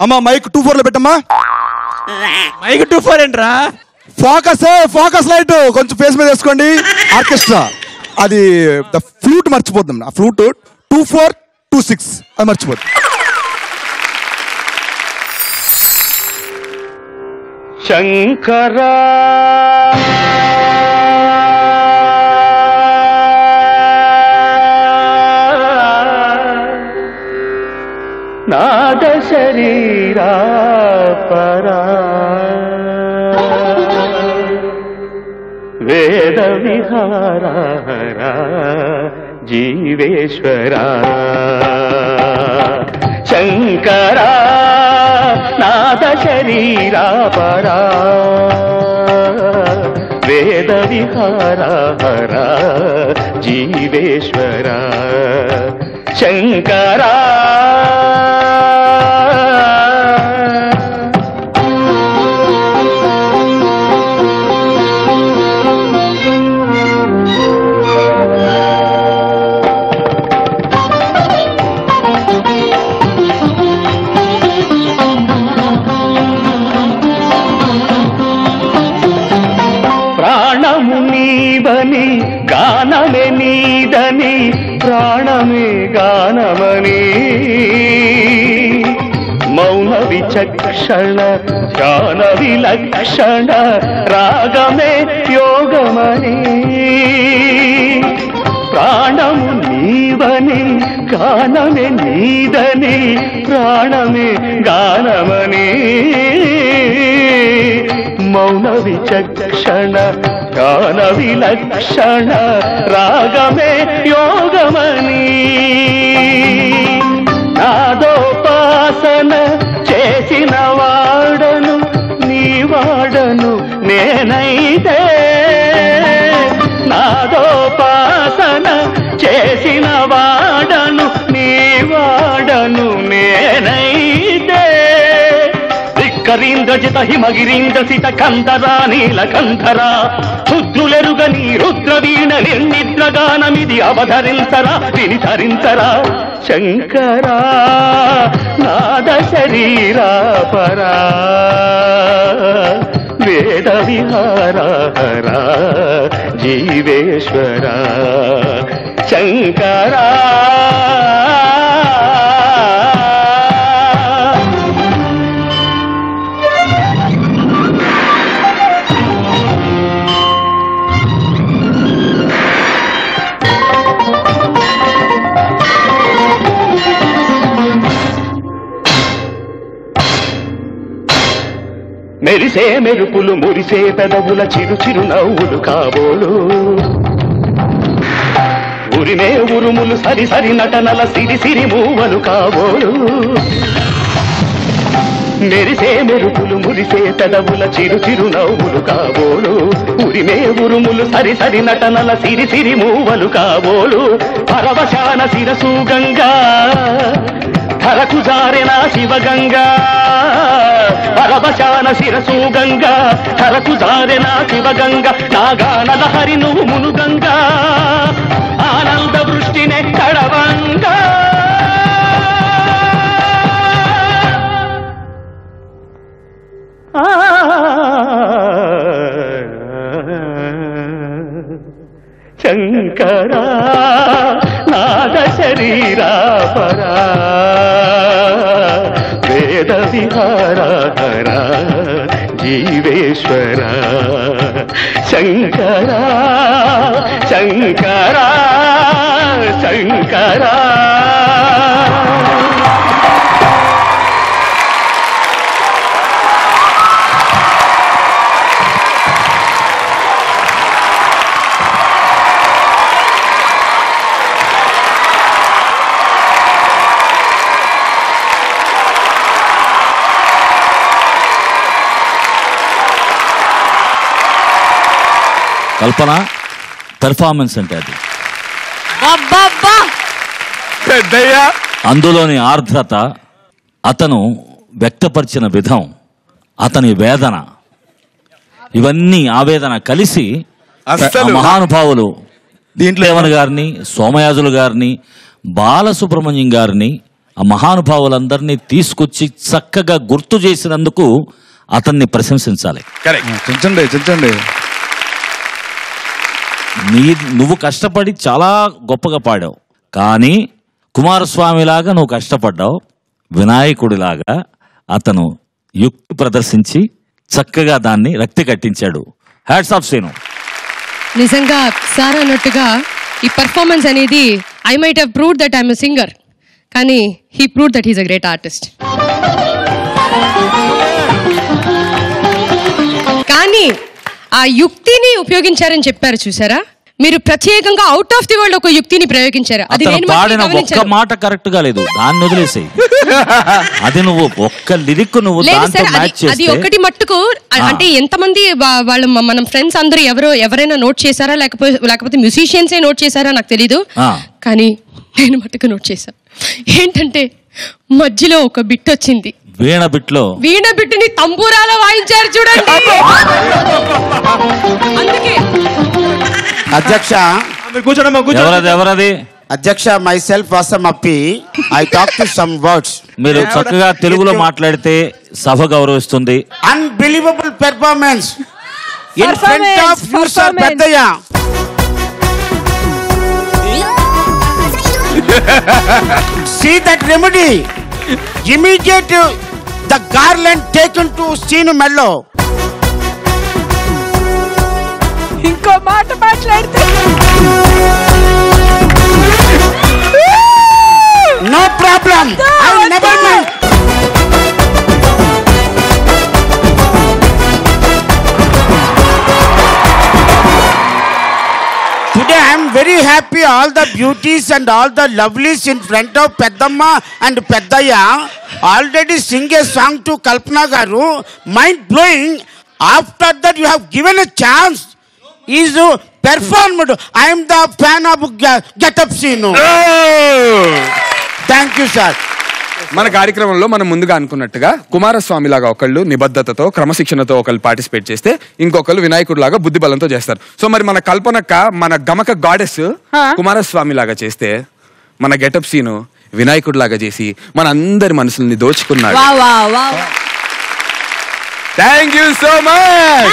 అమ్మా మైక్ 2-4 లో పెట్టమ్మా. మైక్ 2-4 ఏంట్రా? ఫోకస్ లైట్ కొంచెం ఫేస్ మీద వేసుకోండి. ఆర్కెస్ట్రా అది ఫ్లూట్ మర్చిపోద్దాం. ఆ ఫ్లూట్ 2-4-2-6 అది మర్చిపోద్దాం. శంకరా నాద శరీరా పరా వేద విహారా జీవేశ్వరా శంకరా నాద శరీరా పరా వేద విహారా జీవేశ్వరా శంకరా నీవని గానమే నీదని ప్రాణమే గానమని మౌన విచక్షణ ధ్యాన విలక్షణ రాగమే యోగమని ప్రాణము నీవని గానమే నీదని ప్రాణమే గానమని మౌన విచక్షణ ధ్యాన విలక్షణ రాగమే యోగమని నాదోపాసన చేసిన వాడను నీ వాడను నేనైతే నాదోపాసన చేసిన వాడను నీ వాడను నేనైతే కరీంద్రజిత హిమగిరీంద్ర సిత కంధరా నీలకంధరా రుద్రులెరుగని రుద్రవీణ నిర్నిద్రగానమిది అవధరించరా వినిధరించరా శంకరా నాద శరీరా పరా వేద విహారా జీవేశ్వరా శంకరా మెరిసే మెరుపులు మురిసే పెదవుల చిరు చిరు నవ్వులు కాబోలు ఉరిమే ఉరుములు సరి సరి నటనల సిరి సిరి మూవలు కాబోలు మెరిసే మెరుపులు మురిసే పెదవుల చిరు చిరు నవ్వులు కాబోలు ఉరిమే ఉరుములు సరి సరి నటనల సిరి సిరి మూవలు కాబోలు పరవశాన శిరసు గంగా ధరకు జారెన శివగంగా పరవశాన శిరసు గంగా ధరకు జారెన శివగంగా నాగానల హరి నువ్వు మునుగంగా ఆనంద వృష్టినే కడవంగా శంకరా నాద శరీరా పరా వేద విహారా జీవేశ్వరా శంకరా శంకరా శంకరా కల్పన పెర్ఫార్మెన్స్ అంటే అది అందులోని ఆర్ద్రత, అతను వ్యక్తపరిచిన విధం, అతని వేదన, ఇవన్నీ ఆవేదన కలిసి మహానుభావులు దీంట్లో దేవన్ గారిని, సోమయాజులు గారిని, బాలసుబ్రహ్మణ్యం గారిని ఆ మహానుభావులందరినీ తీసుకొచ్చి చక్కగా గుర్తు చేసినందుకు అతన్ని ప్రశంసించాలి. చించండి. నువ్వు కష్టపడి చాలా గొప్పగా పాడావు, కానీ కుమారస్వామిలాగా నువ్వు కష్టపడ్డావు. వినాయకుడిలాగా అతను యుక్తి ప్రదర్శించి చక్కగా దాన్ని రక్తి కట్టించాడు. Hats off Seenu. నిజంగా సార్ అన్నట్టుగా ఈ పర్ఫార్మెన్స్ అనేది I might have proved that I'm a singer, కానీ he proved that he's a great artist. కానీ ఆ యుక్తిని ఉపయోగించారని చెప్పారు చూసారా, మీరు ప్రత్యేకంగా అవుట్ ఆఫ్ ది వరల్డ్ ఒక యుక్తిని ప్రయోగించారు. అది నేను పాడిన ఒక్క మాట కరెక్ట్ గా లేదు, దాన్ని వదిలేసేయి. అది నువ్వు ఒక్క లిరిక్ నువ్వు దాంతో మ్యాచ్ చేస్తే అది ఒకటి మట్టుకు అంటే ఎంతమంది వాళ్ళు మనం ఫ్రెండ్స్ అందరూ ఎవరైనా నోట్ చేశారా లేకపోతే మ్యూజిషియన్సే నోట్ చేశారా నాకు తెలీదు, కానీ నేను మట్టుకు నోట్ చేశాను. ఏంటంటే మధ్యలో ఒక బిట్ వచ్చింది, వీణ బిట్టుని తంబూరాలో వాయించారు చూడండి. అందుకే అధ్యక్ష ఎవరది అధ్యక్ష మై సెల్ఫ్ వాసం అప్పి I talk to some words. మీరు చక్కగా తెలుగులో మాట్లాడితే సభ గౌరవిస్తుంది. Unbelievable performance in front of you sir పెద్దయ్య. See that remedy. Immediate the garland taken to Seenu Mello. ఇంకో మాట మాట్లాడితే No problem. I never mind. Today I am very happy all the beauties and all the lovelies in front of Peddamma and Peddaya already sing a song to Kalpana garu. Mind blowing. After that you have given a chance. Is performed. I am the fan of Get Up Seenu. Thank you sir. మన కార్యక్రమంలో మనం ముందుగా అనుకున్నట్టుగా కుమారస్వామి లాగా ఒకళ్ళు నిబద్ధతతో క్రమశిక్షణతో ఒకళ్ళు పార్టిసిపేట్ చేస్తే ఇంకొకళ్ళు వినాయకుడు లాగా బుద్ధి బలంతో చేస్తారు. సో మరి మన కల్పనక్క మన గమక గాడెస్ కుమారస్వామి లాగా చేస్తే మన గెటప్ సీను వినాయకుడు లాగా చేసి మన అందరి మనసుల్ని దోచుకున్నాడు. Wow wow wow. Thank you so much.